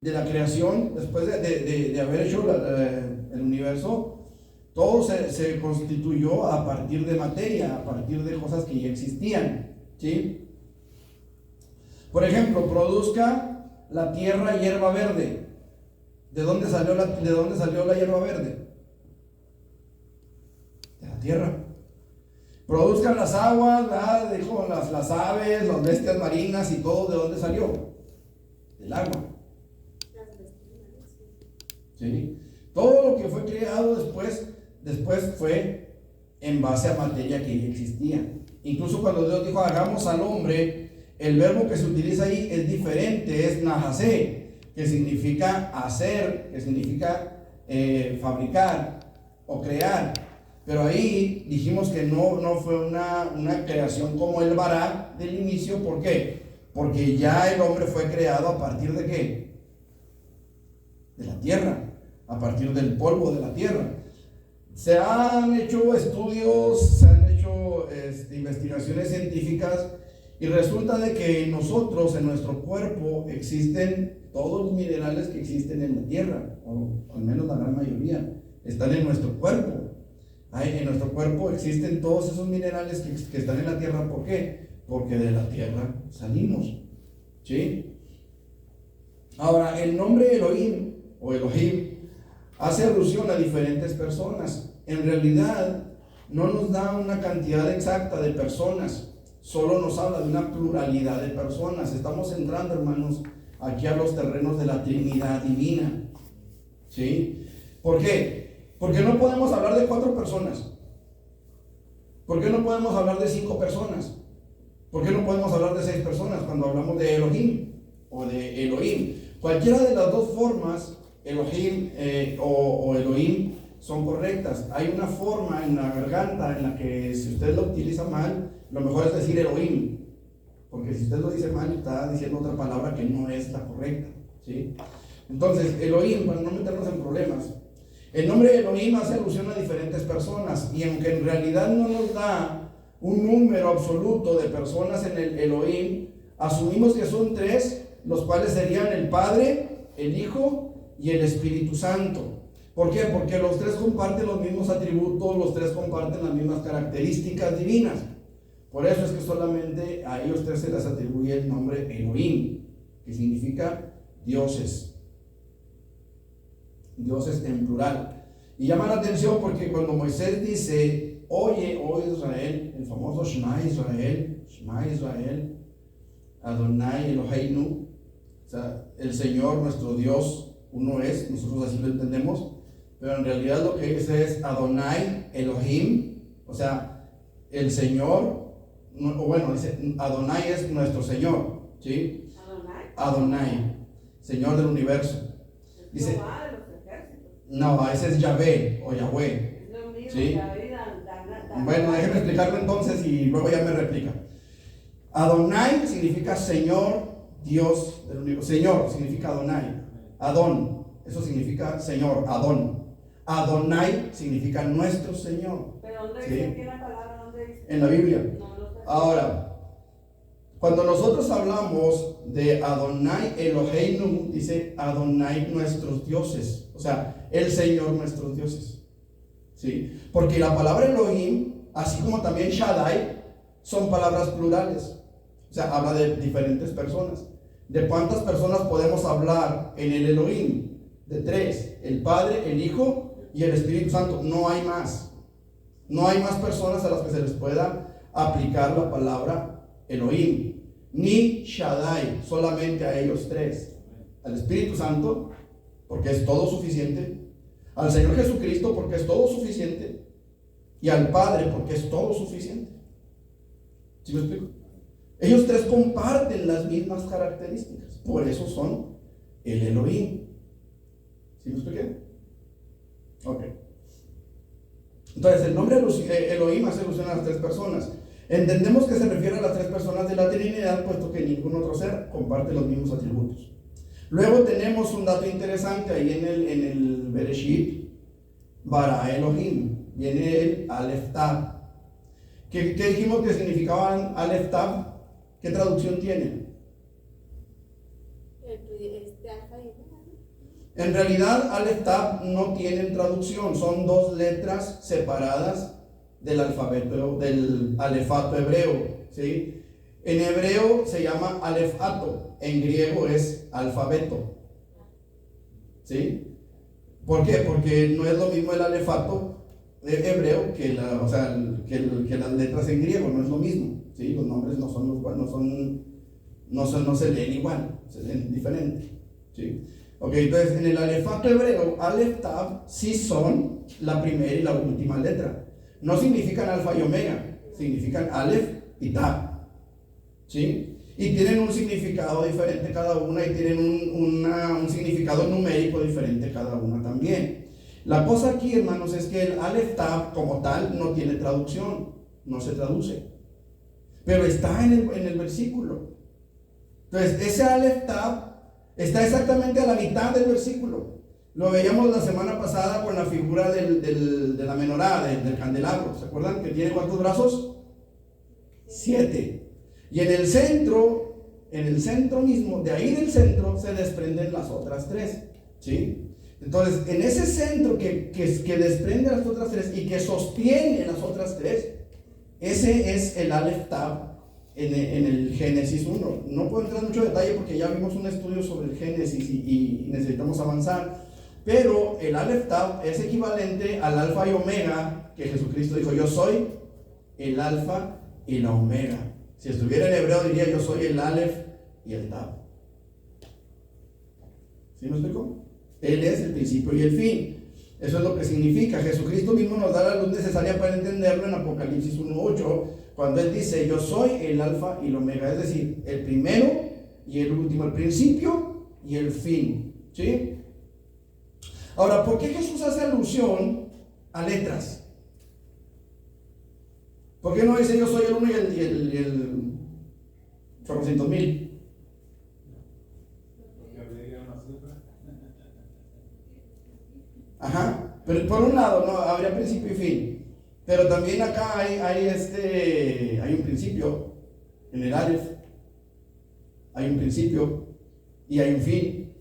de la creación, después de haber hecho el universo, todo se constituyó a partir de materia, a partir de cosas que ya existían, ¿sí? Por ejemplo, produzca la tierra hierba verde. ¿De dónde salió la hierba verde? De la tierra. Produzcan las aguas, dijo, las aves, las bestias marinas y todo, ¿de dónde salió? Del agua. ¿Sí? Todo lo que fue creado después fue en base a materia que ya existía. Incluso cuando Dios dijo hagamos al hombre, el verbo que se utiliza ahí es diferente, es nahasé, que significa hacer, que significa fabricar o crear. Pero ahí dijimos que no fue una creación como el Bará del inicio. ¿Por qué? Porque ya el hombre fue creado a partir de ¿qué? De la tierra, a partir del polvo de la tierra. Se han hecho estudios, se han hecho investigaciones científicas y resulta de que nosotros, en nuestro cuerpo, existen todos los minerales que existen en la tierra, o al menos la gran mayoría, están en nuestro cuerpo. En nuestro cuerpo existen todos esos minerales que están en la tierra. ¿Por qué? Porque de la tierra salimos, ¿sí? Ahora, el nombre Elohim o Elohim hace alusión a diferentes personas. En realidad no nos da una cantidad exacta de personas, solo nos habla de una pluralidad de personas. Estamos entrando, hermanos, aquí a los terrenos de la Trinidad divina, ¿sí? ¿Por qué? Porque no podemos hablar de 4 personas. ¿Por qué no podemos hablar de 5 personas? ¿Por qué no podemos hablar de 6 personas cuando hablamos de Elohim o de Elohim? Cualquiera de las dos formas, Elohim o Elohim, son correctas. Hay una forma en la garganta en la que, si usted lo utiliza mal, lo mejor es decir Elohim, porque si usted lo dice mal, está diciendo otra palabra que no es la correcta, ¿sí? Entonces, Elohim, para no meternos en problemas, el nombre Elohim hace alusión a diferentes personas, y aunque en realidad no nos da un número absoluto de personas en el Elohim, asumimos que son 3, los cuales serían el Padre, el Hijo y el Espíritu Santo. ¿Por qué? Porque los 3 comparten los mismos atributos, los 3 comparten las mismas características divinas. Por eso es que solamente a ellos 3 se les atribuye el nombre Elohim, que significa dioses. Dioses en plural. Y llama la atención porque cuando Moisés dice, oye, oh Israel, el famoso Shema Israel, Adonai Eloheinu, o sea, el Señor nuestro Dios, uno es, nosotros así lo entendemos, pero en realidad lo que dice es Adonai Elohim, o sea, el Señor, o bueno, dice Adonai es nuestro Señor, ¿sí? Adonai, Señor del universo. Dice, no, ese es Yahvé o Yahweh, ¿sí? Bueno, déjeme explicarlo entonces y luego ya me replica. Adonai significa Señor, Dios del universo. Señor significa Adonai. Adón, eso significa Señor, Adón. Adonai significa nuestro Señor. ¿Pero dónde ¿sí? dice aquí la palabra? ¿Dónde dice? En la Biblia. No, no está. Ahora, cuando nosotros hablamos de Adonai Eloheinu, dice Adonai nuestros dioses, o sea, el Señor nuestros dioses, ¿sí? Porque la palabra Elohim, así como también Shaddai, son palabras plurales, o sea, habla de diferentes personas. ¿De cuántas personas podemos hablar en el Elohim? De 3, el Padre, el Hijo y el Espíritu Santo. No hay más. No hay más personas a las que se les pueda aplicar la palabra Elohim. Ni Shaddai, solamente a ellos 3. Al Espíritu Santo, porque es todo suficiente. Al Señor Jesucristo, porque es todo suficiente. Y al Padre, porque es todo suficiente. ¿Sí me explico? Ellos 3 comparten las mismas características. Por eso son el Elohim. ¿Sí me expliqué? Ok. Entonces, el nombre Elohim hace alusión a las 3 personas. Entendemos que se refiere a las 3 personas de la Trinidad, puesto que ningún otro ser comparte los mismos atributos. Luego tenemos un dato interesante ahí en el Bereshit, Bara Elohim, viene el Aleph Tav. ¿Qué dijimos que significaban Aleph Tav? ¿Qué traducción tiene? Alfa y omega. En realidad, Aleph Tav no tienen traducción, son dos letras separadas del alfabeto, del alefato hebreo, ¿sí? En hebreo se llama alefato, en griego es alfabeto, ¿sí? ¿Por qué? Porque no es lo mismo el alefato hebreo que las letras en griego, no es lo mismo, ¿sí? Los nombres no se leen igual, se leen diferente, ¿sí? Ok, entonces en el alefato hebreo, Aleph Tav sí son la primera y la última letra. No significan alfa y omega, significan Aleph y Tav, ¿sí? Y tienen un significado diferente cada una y tienen un significado numérico diferente cada una también. La cosa aquí, hermanos, es que el Aleph Tav como tal no tiene traducción, no se traduce, pero está en el versículo. Entonces, ese Aleph Tav está exactamente a la mitad del versículo. Lo veíamos la semana pasada con la figura de la menorá, del candelabro. ¿Se acuerdan que tiene cuántos brazos? 7. Y en el centro mismo, de ahí del centro, se desprenden las otras 3. ¿Sí? Entonces, en ese centro que desprende las otras 3 y que sostiene las otras 3, ese es el Aleph Tav en el Génesis 1. No puedo entrar en mucho detalle porque ya vimos un estudio sobre el Génesis y necesitamos avanzar. Pero el Aleph Tav es equivalente al alfa y omega, que Jesucristo dijo: yo soy el alfa y la omega. Si estuviera en hebreo diría: yo soy el Aleph y el Tav. ¿Sí me explico? Él es el principio y el fin. Eso es lo que significa. Jesucristo mismo nos da la luz necesaria para entenderlo en Apocalipsis 1:8, cuando Él dice: yo soy el alfa y el omega, es decir, el primero y el último, el principio y el fin. ¿Sí? Ahora, ¿por qué Jesús hace alusión a letras? ¿Por qué no dice: yo soy el uno y el 400,000? Ajá, pero por un lado no habría principio y fin, pero también acá hay un principio en el Aleph, hay un principio y hay un fin,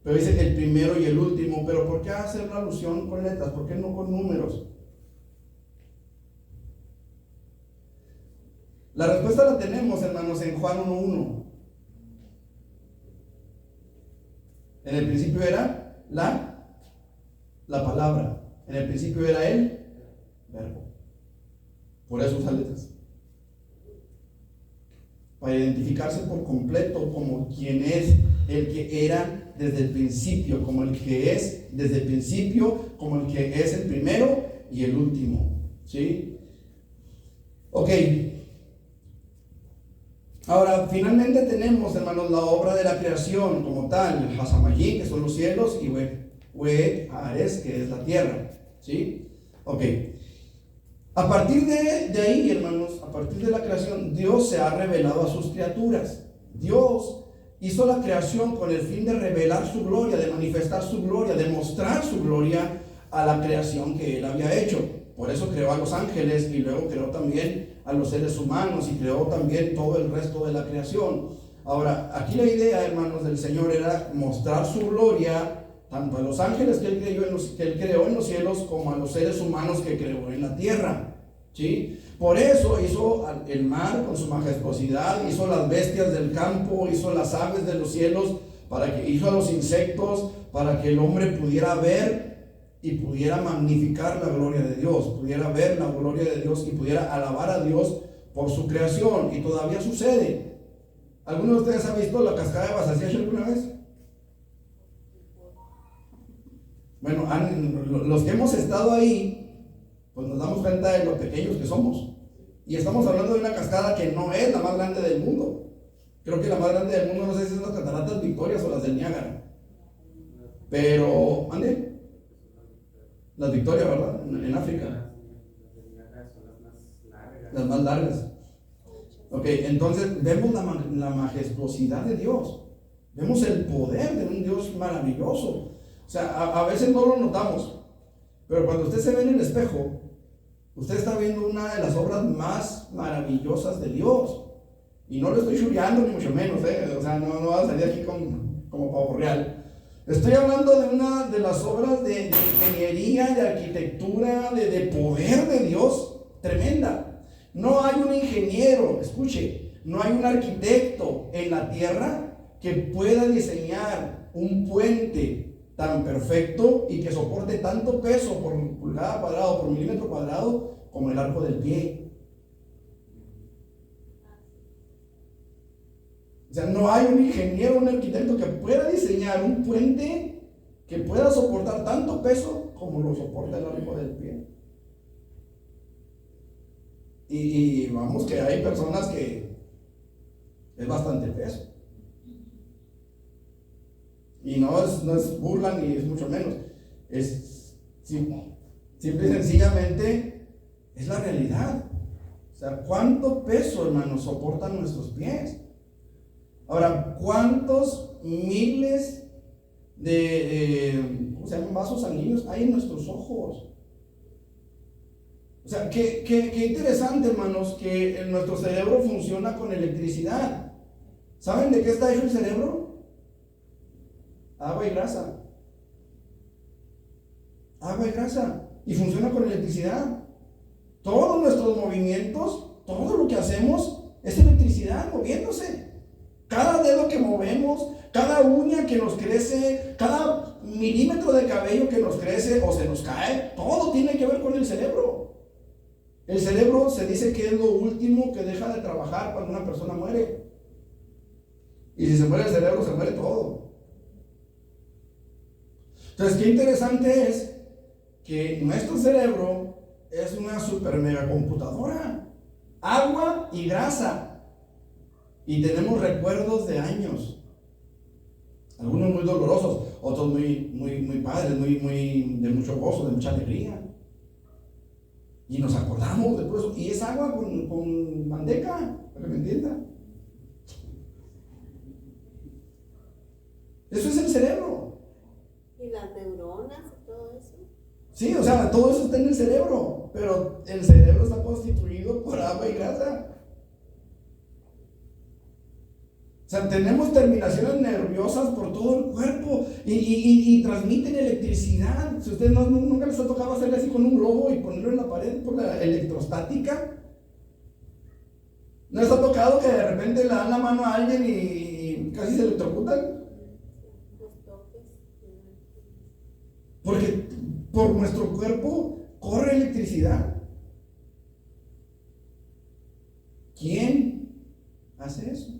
pero dice el primero y el último. Pero ¿por qué hacer la alusión con letras? ¿Por qué no con números? La respuesta la tenemos, hermanos, en Juan 1:1. En el principio era la palabra. En el principio era el verbo. Por eso usa letras. Para identificarse por completo como quien es, el que era desde el principio, como el que es desde el principio, como el que es el primero y el último. ¿Sí? Ok. Ahora, finalmente tenemos, hermanos, la obra de la creación como tal, el Hasamayí, que son los cielos, y Ares, que es la tierra. ¿Sí? Ok. A partir de ahí, hermanos, a partir de la creación, Dios se ha revelado a sus criaturas. Dios hizo la creación con el fin de revelar su gloria, de manifestar su gloria, de mostrar su gloria a la creación que Él había hecho. Por eso creó a los ángeles y luego creó también a los seres humanos y creó también todo el resto de la creación. Ahora, aquí la idea, hermanos, del Señor era mostrar su gloria tanto a los ángeles que Él creó en los cielos como a los seres humanos que creó en la tierra. ¿Sí? Por eso hizo el mar con su majestuosidad, hizo las bestias del campo, hizo las aves de los cielos, hizo a los insectos, para que el hombre pudiera ver y pudiera magnificar la gloria de Dios, pudiera ver la gloria de Dios y pudiera alabar a Dios por su creación. Y todavía sucede. ¿Alguno de ustedes ha visto la cascada de Basasiach alguna vez? Bueno, los que hemos estado ahí, pues nos damos cuenta de lo pequeños que somos. Y estamos hablando de una cascada que no es la más grande del mundo. Creo que la más grande del mundo, no sé si son las cataratas Victorias o las del Niágara. Pero, ¿ande? Las Victorias, ¿verdad? En África. Las más largas. Ok, entonces vemos la majestuosidad de Dios. Vemos el poder de un Dios maravilloso. O sea, a veces no lo notamos, pero cuando usted se ve en el espejo, usted está viendo una de las obras más maravillosas de Dios. Y no lo estoy chuleando ni mucho menos, o sea, no va a salir aquí con como pavo real. Estoy hablando de una de las obras de ingeniería, de arquitectura, de poder de Dios tremenda. No hay un ingeniero, escuche, no hay un arquitecto en la tierra que pueda diseñar un puente tan perfecto y que soporte tanto peso por pulgada cuadrada o por milímetro cuadrado como el arco del pie. O sea, no hay un ingeniero, un arquitecto que pueda diseñar un puente que pueda soportar tanto peso como lo soporta el arco del pie. Y vamos que hay personas que es bastante peso. Y no es burla ni es mucho menos. Es simple y sencillamente es la realidad. O sea, ¿cuánto peso, hermanos, soportan nuestros pies? Ahora, ¿cuántos miles de ¿cómo se llaman? Vasos sanguíneos hay en nuestros ojos? O sea, qué interesante, hermanos, que nuestro cerebro funciona con electricidad. ¿Saben de qué está hecho el cerebro? Agua y grasa. Agua y grasa. Y funciona con electricidad. Todos nuestros movimientos, todo lo que hacemos es electricidad moviéndose. Cada dedo que movemos, cada uña que nos crece, cada milímetro de cabello que nos crece o se nos cae, todo tiene que ver con el cerebro. El cerebro se dice que es lo último que deja de trabajar cuando una persona muere. Y si se muere el cerebro, se muere todo. Entonces, qué interesante es que nuestro cerebro es una super mega computadora. Agua y grasa. Y tenemos recuerdos de años. Algunos muy dolorosos, otros muy padres, muy de mucho gozo, de mucha alegría. Y nos acordamos de todo eso. Y es agua con manteca, para que me entiendan. Eso es el cerebro. Y las neuronas y todo eso. Sí, o sea, todo eso está en el cerebro. Pero el cerebro está constituido por agua y grasa. O sea, tenemos terminaciones nerviosas por todo el cuerpo y transmiten electricidad. Si ustedes nunca les ha tocado hacerle así con un globo y ponerlo en la pared por la electrostática. ¿No les ha tocado que de repente le dan la mano a alguien y casi se electrocutan? Porque por nuestro cuerpo corre electricidad. ¿Quién hace eso?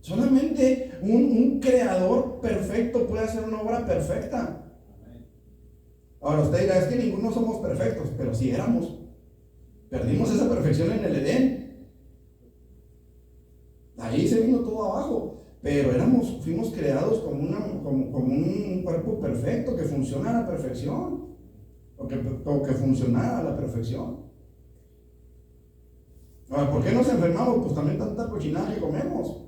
Solamente un creador perfecto puede hacer una obra perfecta. Ahora usted dirá, es que ninguno somos perfectos, pero sí éramos. Perdimos esa perfección en el Edén. Ahí se vino todo abajo. Pero fuimos creados como un cuerpo perfecto que funciona a la perfección. O que funcionara a la perfección. Ahora, ¿por qué nos enfermamos? Pues también tanta cochinada que comemos.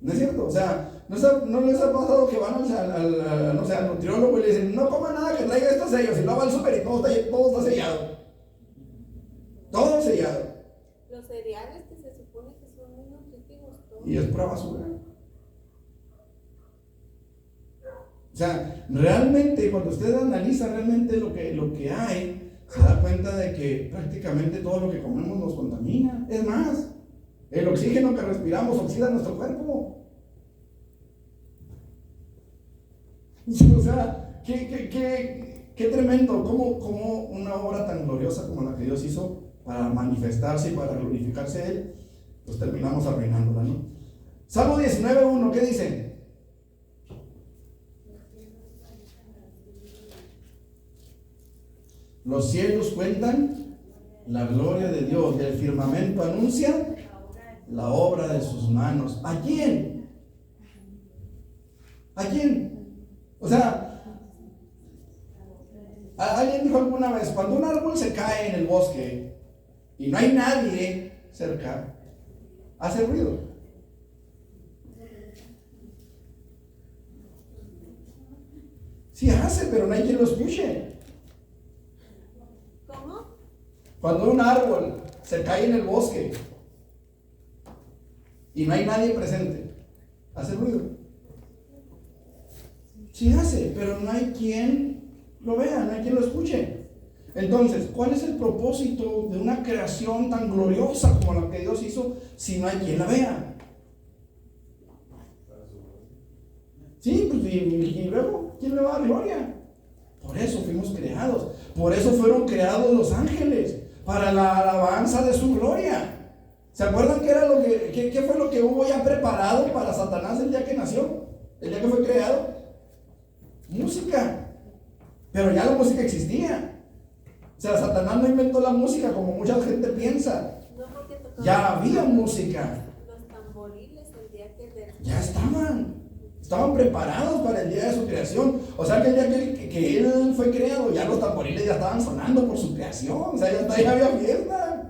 ¿No es cierto? O sea, ¿no les ha pasado que van al nutriólogo y le dicen, no coma nada que traiga estos sellos? Y luego va al súper y todo está sellado. Todo sellado. Los cereales que se supone que son muy nutritivos. Y es pura basura. O sea, realmente, cuando usted analiza realmente lo que hay, se da cuenta de que prácticamente todo lo que comemos nos contamina. Es más, el oxígeno que respiramos oxida nuestro cuerpo. O sea, qué tremendo. Cómo una obra tan gloriosa como la que Dios hizo para manifestarse y para glorificarse a Él, pues terminamos arruinándola, ¿no? Salmo 19:1, ¿qué dice? Los cielos cuentan la gloria de Dios, y el firmamento anuncia la obra de sus manos. ¿A quién? ¿A quién? O sea, alguien dijo alguna vez, cuando un árbol se cae en el bosque y no hay nadie cerca, hace ruido. Sí hace, pero no hay quien lo escuche. ¿Cómo? Cuando un árbol se cae en el bosque y no hay nadie presente, ¿hace ruido? Sí hace, pero no hay quien lo vea, no hay quien lo escuche. Entonces, ¿cuál es el propósito de una creación tan gloriosa como la que Dios hizo si no hay quien la vea? Sí, pues y luego, ¿quién le va a dar gloria? Por eso fuimos creados, por eso fueron creados los ángeles, para la alabanza de su gloria. ¿Se acuerdan qué fue lo que hubo ya preparado para Satanás el día que nació? El día que fue creado. Música. Pero ya la música existía. O sea, Satanás no inventó la música como mucha gente piensa. No, porque tocaban Ya había música. los tamboriles el día que Ya estaban preparados para el día de su creación. O sea, que el día que él fue creado, ya los tamboriles ya estaban sonando por su creación. O sea, ya había fiesta.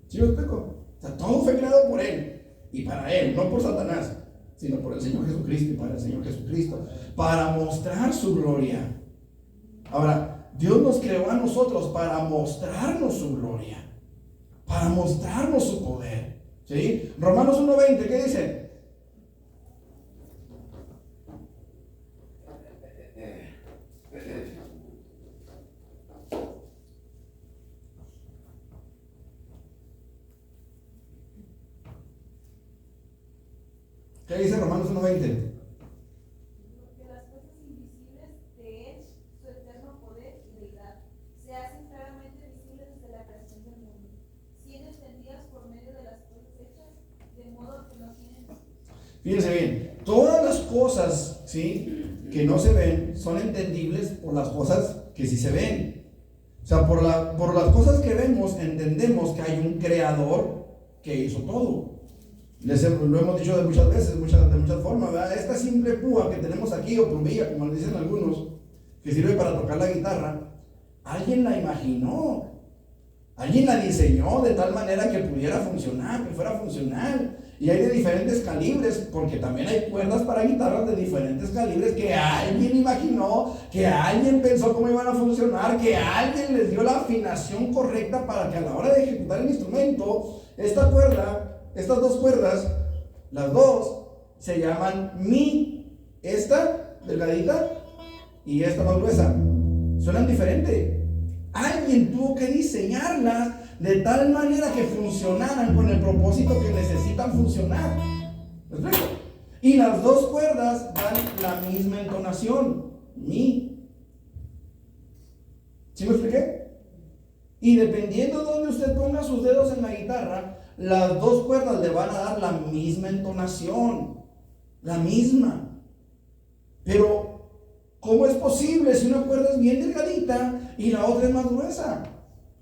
¿Sí lo explico? O sea, todo fue creado por él y para él, no por Satanás, sino por el Señor Jesucristo y para el Señor Jesucristo, para mostrar su gloria. Ahora, Dios nos creó a nosotros para mostrarnos su gloria, para mostrarnos su poder. ¿Sí? Romanos 1:20, ¿qué dice? ¿Qué dice Romanos 1:20? Porque las cosas invisibles de Él, su eterno poder y deidad, se hacen claramente visibles desde la creación del mundo, siendo entendidas por medio de las cosas hechas, de modo que no tienen. Fíjense bien, todas las cosas, ¿sí?, que no se ven son entendibles por las cosas que sí se ven. O sea, por las cosas que vemos entendemos que hay un creador que hizo todo. Lo hemos dicho de muchas veces, de muchas formas, ¿verdad? Esta simple púa que tenemos aquí, o plumilla, como le dicen algunos, que sirve para tocar la guitarra, alguien la imaginó, alguien la diseñó de tal manera que pudiera funcionar, que fuera funcional. Y hay de diferentes calibres, porque también hay cuerdas para guitarras de diferentes calibres que alguien imaginó, que alguien pensó cómo iban a funcionar, que alguien les dio la afinación correcta para que a la hora de ejecutar el instrumento, estas dos cuerdas, las dos, se llaman mi. Esta delgadita y esta más gruesa. Suenan diferente. Alguien tuvo que diseñarlas de tal manera que funcionaran con el propósito que necesitan funcionar. ¿Me explico? Y las dos cuerdas dan la misma entonación. Mi. ¿Sí me expliqué? Y dependiendo de donde usted ponga sus dedos en la guitarra, las dos cuerdas le van a dar la misma entonación, la misma. Pero, ¿cómo es posible si una cuerda es bien delgadita y la otra es más gruesa?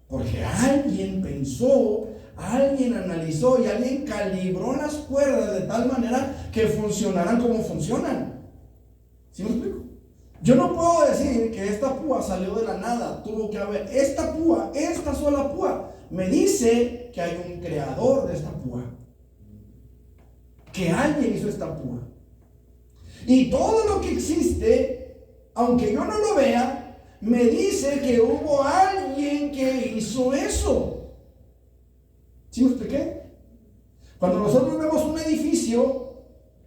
Porque alguien pensó, alguien analizó y alguien calibró las cuerdas de tal manera que funcionaran como funcionan. ¿Sí me explico? Yo no puedo decir que esta púa salió de la nada. Tuvo que haber esta púa, esta sola púa. Me dice que hay un creador de esta púa, que alguien hizo esta púa. Y todo lo que existe, aunque yo no lo vea, me dice que hubo alguien que hizo eso. ¿Sí me expliqué? Cuando nosotros vemos un edificio,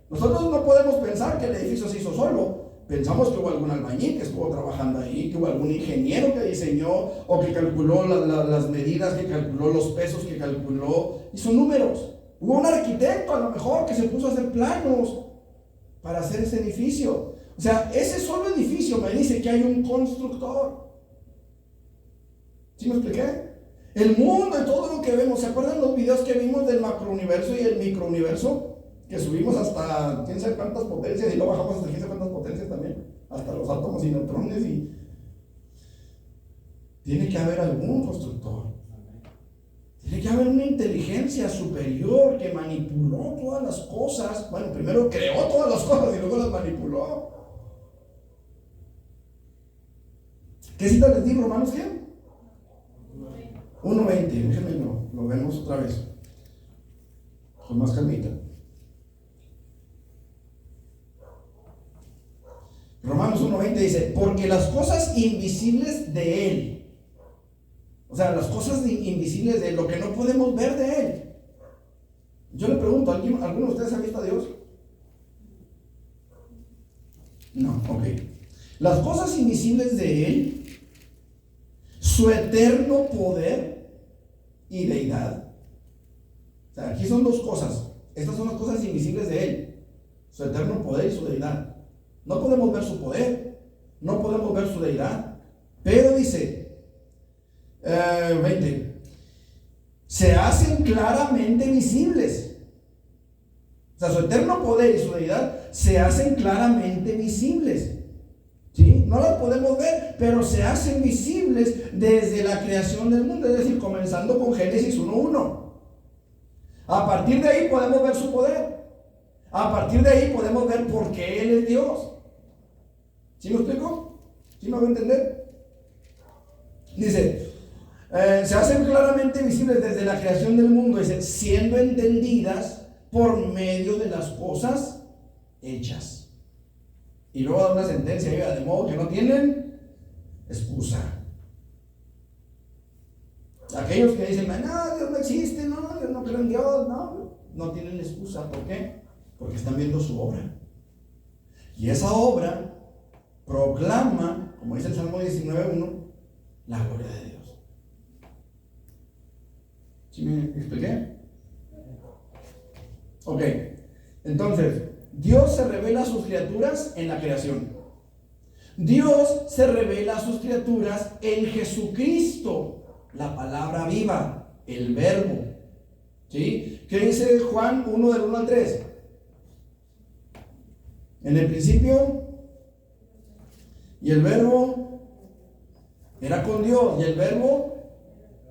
nosotros no podemos pensar que el edificio se hizo solo. Pensamos que hubo algún albañil que estuvo trabajando ahí, que hubo algún ingeniero que diseñó o que calculó las medidas, que calculó los pesos, que calculó, hizo números. Hubo un arquitecto a lo mejor que se puso a hacer planos para hacer ese edificio. O sea, ese solo edificio me dice que hay un constructor. ¿Sí me expliqué? El mundo y todo lo que vemos, ¿se acuerdan los videos que vimos del macrouniverso y el microuniverso? Que subimos hasta quién sabe cuántas potencias y luego bajamos hasta quién sabe cuántas potencias también, hasta los átomos y neutrones, y tiene que haber algún constructor, tiene que haber una inteligencia superior que manipuló todas las cosas. Bueno, primero creó todas las cosas y luego las manipuló. ¿Qué cita les digo, Romanos qué? 1:20, déjenme lo vemos otra vez con más calmita. Romanos 1:20 dice, porque las cosas invisibles de Él, o sea, las cosas invisibles de Él, lo que no podemos ver de Él, Yo le pregunto, ¿alguno de ustedes ha visto a Dios? No, ok. Las cosas invisibles de Él, su eterno poder y deidad. O sea, aquí son dos cosas. Estas son las cosas invisibles de Él, su eterno poder y su deidad. No podemos ver su poder, no podemos ver su deidad, pero dice 20, se hacen claramente visibles. O sea, su eterno poder y su deidad se hacen claramente visibles. ¿Sí? No las podemos ver, pero se hacen visibles desde la creación del mundo, es decir, comenzando con Génesis 1:1. A partir de ahí podemos ver su poder. A partir de ahí podemos ver por qué Él es Dios. ¿Sí me explico? ¿Sí me voy a entender? Dice, se hacen claramente visibles desde la creación del mundo, dice, siendo entendidas por medio de las cosas hechas. Y luego da una sentencia, de modo que no tienen excusa. Aquellos que dicen, no, Dios no existe, no, yo no creo en Dios, no tienen excusa. ¿Por qué? Porque están viendo su obra. Y esa obra proclama, como dice el Salmo 19:1, la gloria de Dios. ¿Sí me expliqué? Ok, entonces, Dios se revela a sus criaturas en la creación. Dios se revela a sus criaturas en Jesucristo, la palabra viva, el verbo. ¿Sí? ¿Qué dice Juan 1 del 1 al 3? En el principio, y el verbo era con Dios, y el verbo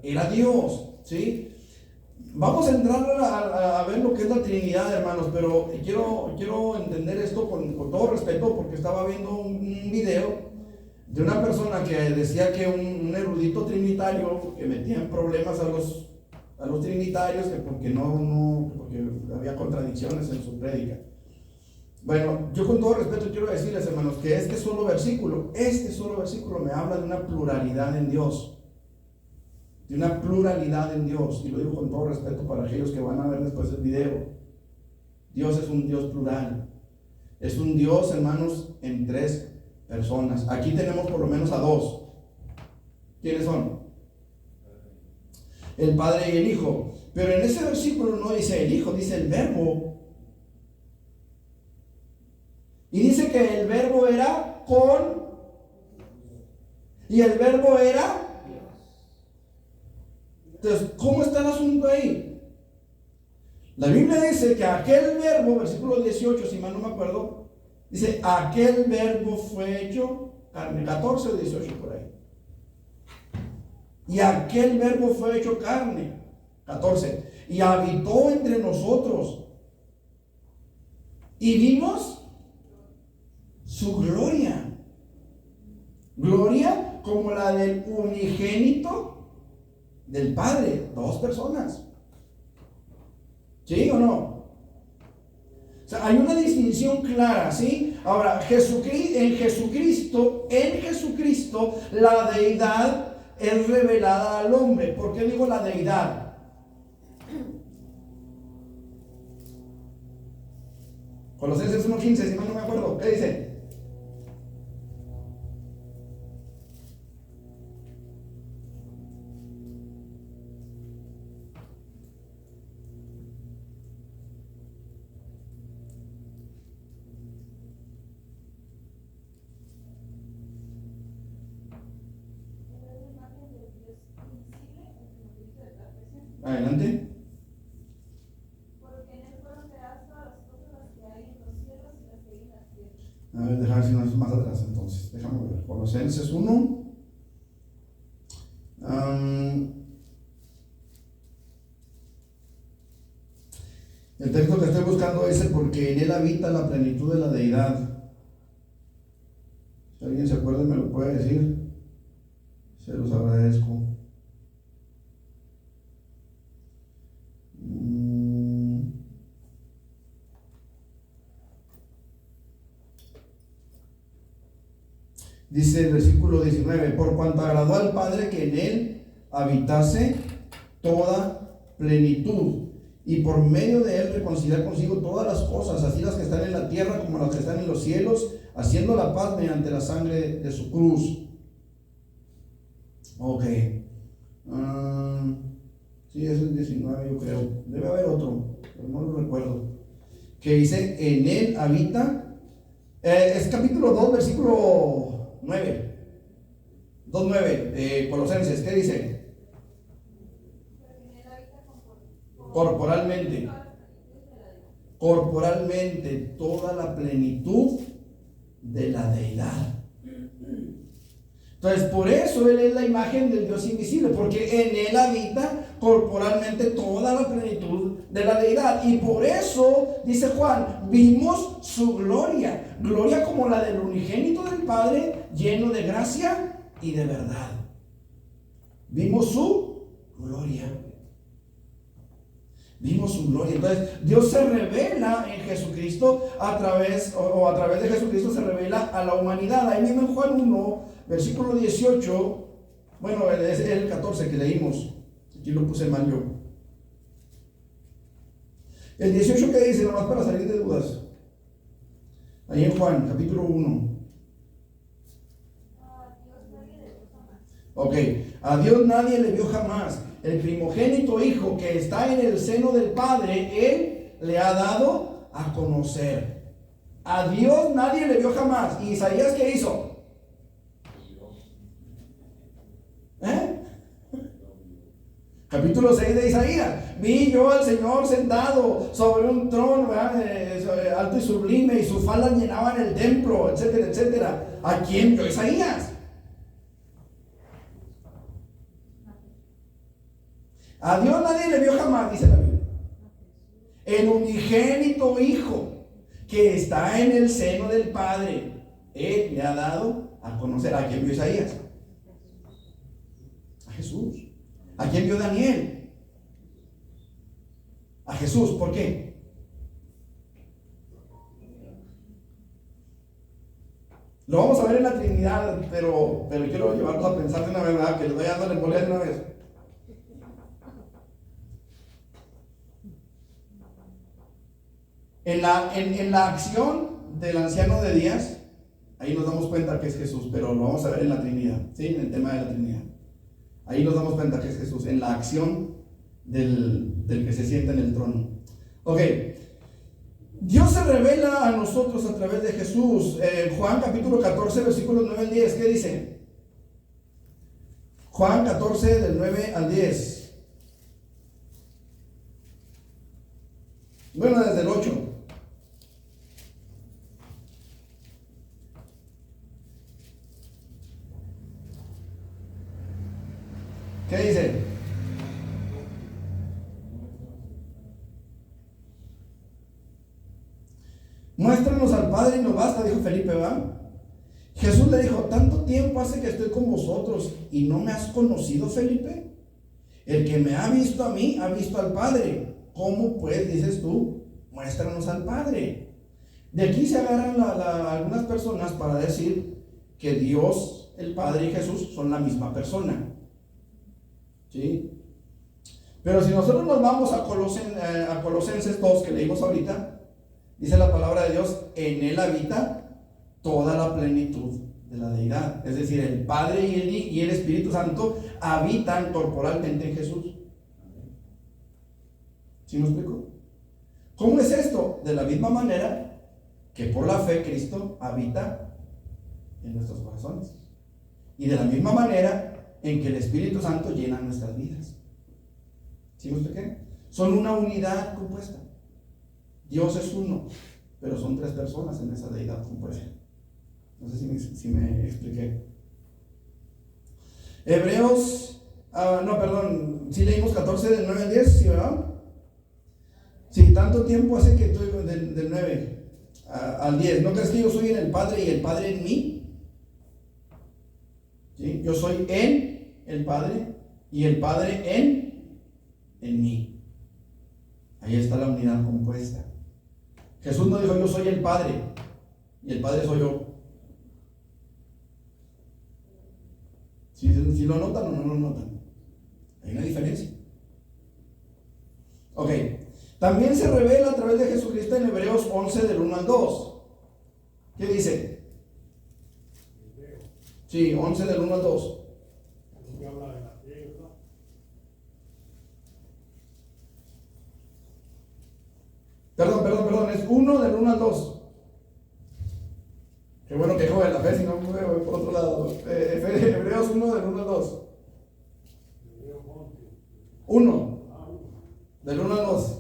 era Dios. ¿Sí? Vamos a entrar a ver lo que es la Trinidad, hermanos, pero quiero entender esto con todo respeto, porque estaba viendo un video de una persona que decía que un erudito trinitario que metía en problemas a los trinitarios, que porque había contradicciones en su prédica. Bueno, yo con todo respeto quiero decirles, hermanos, que este solo versículo me habla de una pluralidad en Dios. De una pluralidad en Dios, y lo digo con todo respeto para aquellos que van a ver después el video. Dios es un Dios plural, es un Dios, hermanos, en tres personas. Aquí tenemos por lo menos a dos. ¿Quiénes son? El Padre y el Hijo. Pero en ese versículo no dice el Hijo, dice el Verbo. Y dice que el Verbo era con, y el Verbo era. Entonces, ¿cómo está el asunto ahí? La Biblia dice que aquel verbo, versículo 18, si mal no me acuerdo, dice, aquel verbo fue hecho carne, 14 o 18 por ahí. Y aquel verbo fue hecho carne, 14, y habitó entre nosotros. Y vimos su gloria. Gloria como la del unigénito del Padre, dos personas. ¿Sí o no? O sea, hay una distinción clara, ¿sí? Ahora, en Jesucristo, la deidad es revelada al hombre. ¿Por qué digo la deidad? Colosenses 1:15, si no me acuerdo. ¿Qué dice? Adelante. Porque en él fueron creadas todas las cosas que hay en los cielos y las que hay en la tierra. A ver, déjame ver si no es más atrás entonces. Déjame ver. Colosenses 1. El texto que estoy buscando dice, porque en él habita la plenitud de la deidad. Si alguien se acuerda me lo puede decir. Se los agradezco. Dice el versículo 19, por cuanto agradó al Padre que en él habitase toda plenitud, y por medio de él reconciliar consigo todas las cosas, así las que están en la tierra como las que están en los cielos, haciendo la paz mediante la sangre de su cruz. Ok. Sí, es el 19, yo creo. Debe haber otro, pero no lo recuerdo. Que dice, en él habita. Es capítulo 2, versículo 9. 2:9 de Colosenses. ¿Qué dice? Corporalmente. Corporalmente, toda la plenitud de la deidad. Entonces, por eso Él es la imagen del Dios invisible, porque en Él habita corporalmente toda la plenitud de la deidad. Y por eso, dice Juan, vimos su gloria, gloria como la del unigénito del Padre, lleno de gracia y de verdad. Vimos su gloria. Vimos su gloria. Entonces, Dios se revela en Jesucristo a través de Jesucristo se revela a la humanidad. Ahí mismo en Juan 1, versículo 18, bueno, es el 14 que leímos. Aquí lo puse mal yo. El 18 que dice, nomás para salir de dudas. Ahí en Juan, capítulo 1. Ok, a Dios nadie le vio jamás. El primogénito hijo que está en el seno del Padre, Él le ha dado a conocer. A Dios nadie le vio jamás. ¿Y Isaías qué hizo? Capítulo 6 de Isaías. Vi yo al Señor sentado sobre un trono, alto y sublime, y sus faldas llenaban el templo, etcétera, etcétera. ¿A quién vio Isaías? A Dios nadie le vio jamás, dice la Biblia. El unigénito hijo que está en el seno del Padre, Él le ha dado a conocer. ¿A quién vio Isaías? A Jesús. ¿A quién vio Daniel? A Jesús. ¿Por qué? Lo vamos a ver en la Trinidad, pero quiero llevarlos a pensar de una verdad, que les voy dando la embolia de una vez. En la acción del anciano de días, ahí nos damos cuenta que es Jesús, pero lo vamos a ver en la Trinidad, ¿sí? En el tema de la Trinidad. Ahí nos damos cuenta que es Jesús, en la acción del que se sienta en el trono. Ok. Dios se revela a nosotros a través de Jesús. Juan capítulo 14, versículos 9 al 10. ¿Qué dice? Juan 14, del 9 al 10. Bueno, desde el 8. ¿Qué dice? Muéstranos al Padre y nos basta, dijo Felipe, ¿va? Jesús le dijo, ¿tanto tiempo hace que estoy con vosotros y no me has conocido, Felipe? El que me ha visto a mí, ha visto al Padre. ¿Cómo pues dices tú? Muéstranos al Padre. De aquí se agarran algunas personas para decir que Dios, el Padre y Jesús son la misma persona. ¿Sí? Pero si nosotros nos vamos a Colosenses 2, que leímos ahorita, dice la palabra de Dios, en Él habita toda la plenitud de la deidad. Es decir, el Padre y el Espíritu Santo habitan corporalmente en Jesús. ¿Sí me explico? ¿Cómo es esto? De la misma manera que por la fe Cristo habita en nuestros corazones. Y de la misma manera en que el Espíritu Santo llena nuestras vidas. ¿Sí me expliqué? Son una unidad compuesta. Dios es uno, pero son tres personas en esa deidad compuesta. No sé si me expliqué. Hebreos, si leímos 14 del 9 al 10, ¿sí, verdad? Sí, tanto tiempo hace que estoy del 9 al 10. ¿No crees que yo soy en el Padre y el Padre en mí? ¿Sí? Yo soy en el Padre y el Padre en mí. Ahí está la unidad compuesta. Jesús no dijo yo soy el Padre y el Padre soy yo. Si lo notan o no lo notan, hay una diferencia. Ok, También se revela a través de Jesucristo en Hebreos 11 del 1 al 2. ¿Qué dice? Sí, 11 del 1 al 2. Perdón, es 1 del 1 al 2. Qué bueno que joven la fe, si no me voy por otro lado. Hebreos 1 del 1 al 2. 1 del 1 al 2.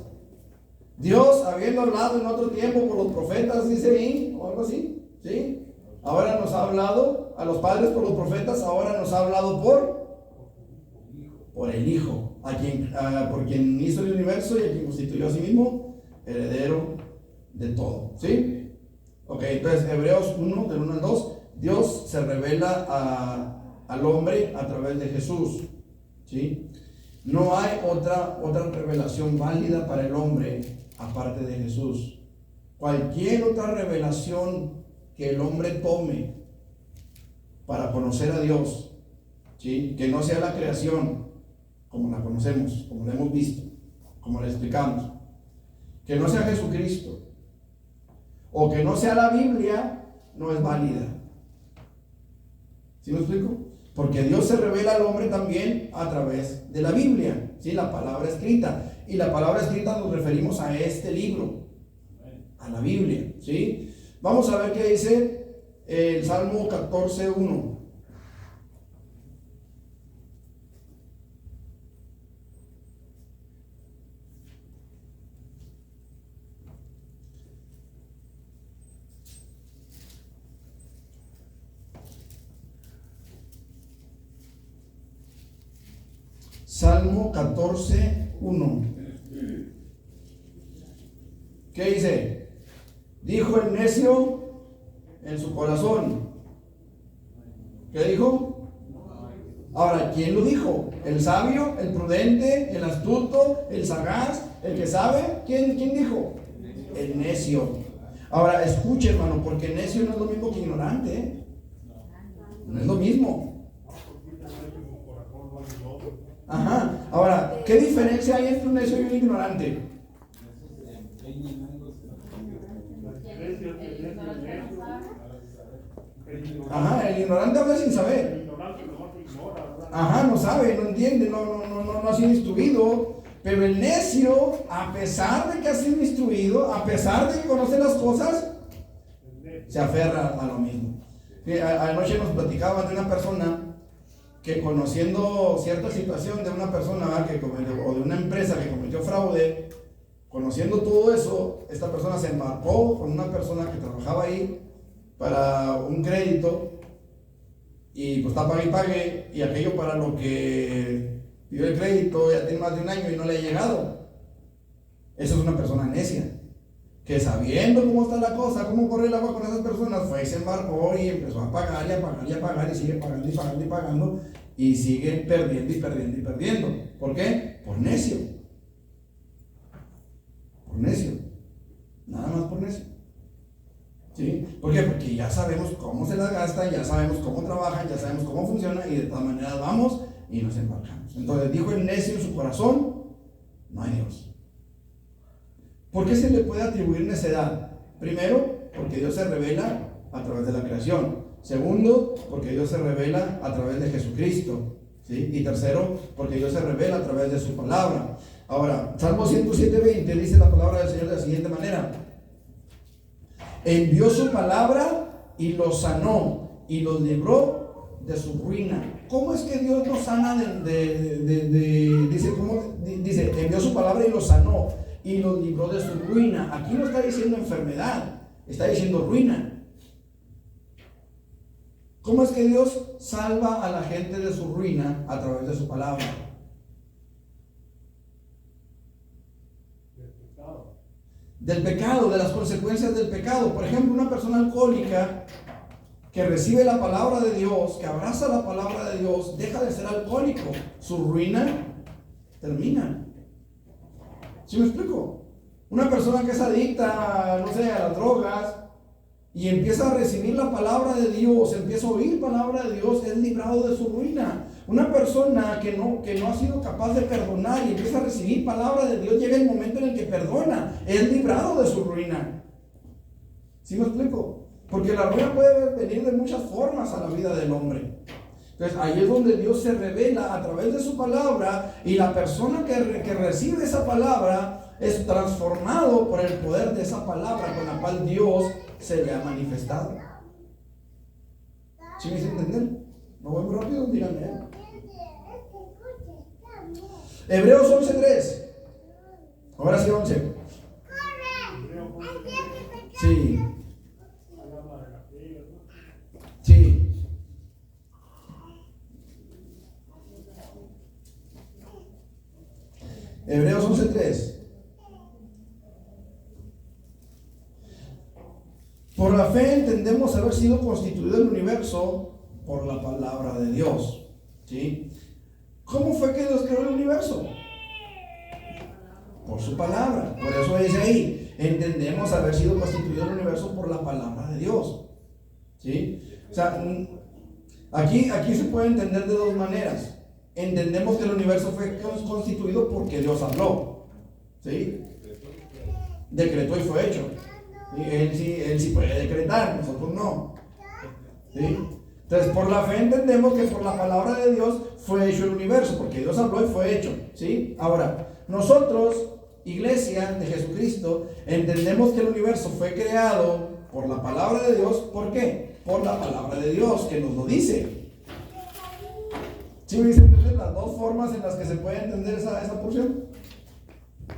Dios, habiendo hablado en otro tiempo por los profetas, dice ahí, o algo así, ¿sí? Ahora nos ha hablado a los padres por los profetas, ahora nos ha hablado por el Hijo, por quien hizo el universo y a quien constituyó a sí mismo heredero de todo, ¿sí? Ok, entonces Hebreos 1 del 1 al 2, Dios se revela al hombre a través de Jesús, ¿sí? No hay otra revelación válida para el hombre aparte de Jesús. Cualquier otra revelación que el hombre tome para conocer a Dios, ¿sí? Que no sea la creación como la conocemos, como la hemos visto, como la explicamos, que no sea Jesucristo o que no sea la Biblia, no es válida. ¿Sí me explico? Porque Dios se revela al hombre también a través de la Biblia, ¿sí? La palabra escrita. Y la palabra escrita nos referimos a este libro, a la Biblia, ¿sí? Vamos a ver qué dice el Salmo 14:1. Salmo 14:1. ¿Qué dice? Dijo el necio en su corazón. ¿Qué dijo? Ahora, ¿quién lo dijo? ¿El sabio, el prudente, el astuto, el sagaz, el que sabe? ¿Quién dijo? El necio. Ahora, escuche, hermano, porque necio no es lo mismo que ignorante, ¿eh? No es lo mismo. Ajá. Ahora, ¿qué diferencia hay entre un necio y un ignorante? Ajá, el ignorante habla sin saber. Ajá, no sabe, no entiende, no ha sido instruido. Pero el necio, a pesar de que ha sido instruido, a pesar de que conoce las cosas, se aferra a lo mismo. Anoche nos platicaban de una persona que, conociendo cierta situación de una persona que cometió, o de una empresa que cometió fraude, conociendo todo eso, esta persona se embarcó con una persona que trabajaba ahí para un crédito y pues está pague y pague, y aquello para lo que pidió el crédito ya tiene más de un año y no le ha llegado. Eso es una persona necia, que sabiendo cómo está la cosa, cómo corre el agua con esas personas, fue y se embarcó y empezó a pagar y a pagar y a pagar, y sigue pagando y pagando y pagando, y sigue perdiendo y perdiendo y perdiendo. ¿Por qué? Por necio. Por necio. Nada más por necio. ¿Sí? ¿Por qué? Porque ya sabemos cómo se las gastan, ya sabemos cómo trabajan, ya sabemos cómo funciona, y de todas maneras vamos y nos embarcamos. Entonces dijo el necio en su corazón: no hay Dios. ¿Por qué se le puede atribuir necedad? Primero, porque Dios se revela a través de la creación. Segundo, porque Dios se revela a través de Jesucristo, ¿sí? Y tercero, porque Dios se revela a través de su palabra. Ahora, Salmo 107:20 dice la palabra del Señor de la siguiente manera: envió su palabra y los sanó y los libró de su ruina. ¿Cómo es que Dios nos sana dice, envió su palabra y los sanó y los libró de su ruina? Aquí no está diciendo enfermedad, está diciendo ruina. ¿Cómo es que Dios salva a la gente de su ruina? A través de su palabra. Del pecado, de las consecuencias del pecado. Por ejemplo, una persona alcohólica que recibe la palabra de Dios, que abraza la palabra de Dios, deja de ser alcohólico. Su ruina termina. ¿Sí me explico? Una persona que es adicta, no sé, a las drogas, y empieza a recibir la palabra de Dios, empieza a oír palabra de Dios, es librado de su ruina. una persona que no ha sido capaz de perdonar y empieza a recibir palabra de Dios, llega el momento en el que perdona, es librado de su ruina. ¿Sí me explico? Porque la ruina puede venir de muchas formas a la vida del hombre. Entonces ahí es donde Dios se revela a través de su palabra, y la persona que recibe esa palabra es transformado por el poder de esa palabra con la cual Dios se le ha manifestado. ¿Sí me hice entender? ¿No voy muy rápido? Díganme. Hebreos 11:3. Ahora sí 11. Sí. Sí. Hebreos 11:3. Por la fe entendemos haber sido constituido el universo por la palabra de Dios. ¿Sí? ¿Cómo fue que Dios creó el universo? Por su palabra. Por eso dice ahí, entendemos haber sido constituido el universo por la palabra de Dios. ¿Sí? O sea, aquí se puede entender de dos maneras. Entendemos que el universo fue constituido porque Dios habló. ¿Sí? Decretó y fue hecho. ¿Sí? Él sí puede decretar, nosotros no. ¿Sí? Entonces, por la fe entendemos que por la palabra de Dios fue hecho el universo, porque Dios habló y fue hecho. ¿Sí? Ahora, nosotros, iglesia de Jesucristo, entendemos que el universo fue creado por la palabra de Dios. ¿Por qué? Por la palabra de Dios, que nos lo dice. ¿Sí me dicen las dos formas en las que se puede entender esa porción? Ok.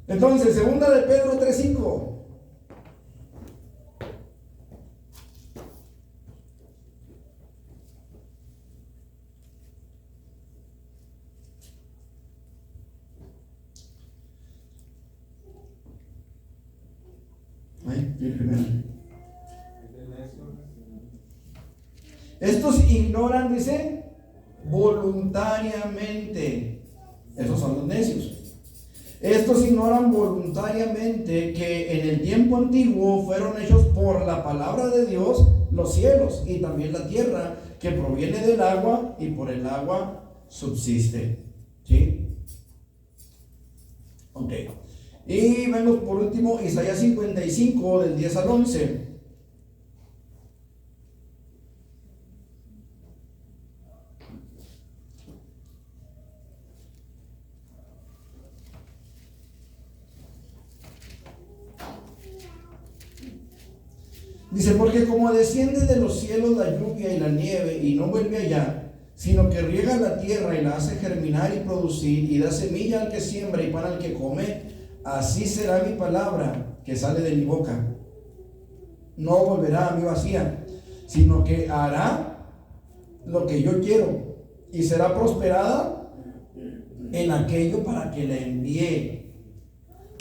Entonces, segunda de Pedro 3:5. Estos ignoran, dice, voluntariamente. Esos son los necios. Estos ignoran voluntariamente que en el tiempo antiguo fueron hechos por la palabra de Dios los cielos y también la tierra, que proviene del agua y por el agua subsiste. ¿Sí? Ok. Y vemos por último Isaías 55 del 10 al 11. Dice, porque como desciende de los cielos la lluvia y la nieve y no vuelve allá, sino que riega la tierra y la hace germinar y producir y da semilla al que siembra y pan al que come, así será mi palabra que sale de mi boca. No volverá a mí vacía, sino que hará lo que yo quiero y será prosperada en aquello para que la envíe.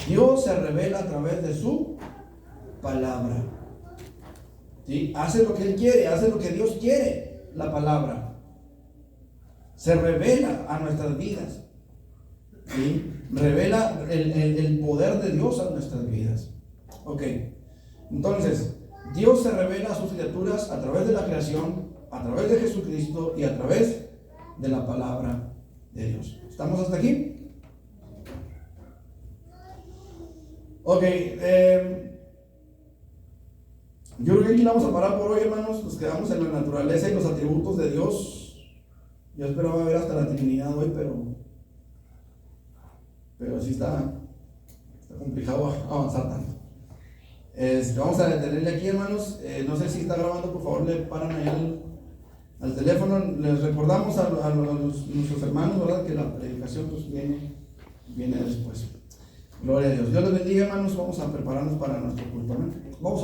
Dios se revela a través de su palabra. ¿Sí? Hace lo que Él quiere, hace lo que Dios quiere, la palabra. Se revela a nuestras vidas. ¿Sí? Revela el poder de Dios a nuestras vidas. Ok. Entonces, Dios se revela a sus criaturas a través de la creación, a través de Jesucristo y a través de la palabra de Dios. ¿Estamos hasta aquí? Ok. Yo creo que aquí la vamos a parar por hoy, hermanos. Nos quedamos en la naturaleza y los atributos de Dios. Yo esperaba ver hasta la Trinidad hoy, pero sí está complicado avanzar tanto. Vamos a detenerle aquí, hermanos. No sé si está grabando, por favor le paran ahí al teléfono. Les recordamos a nuestros hermanos, ¿verdad?, que la predicación pues viene después. Gloria a Dios. Dios les bendiga, hermanos. Vamos a prepararnos para nuestro culto. Vamos a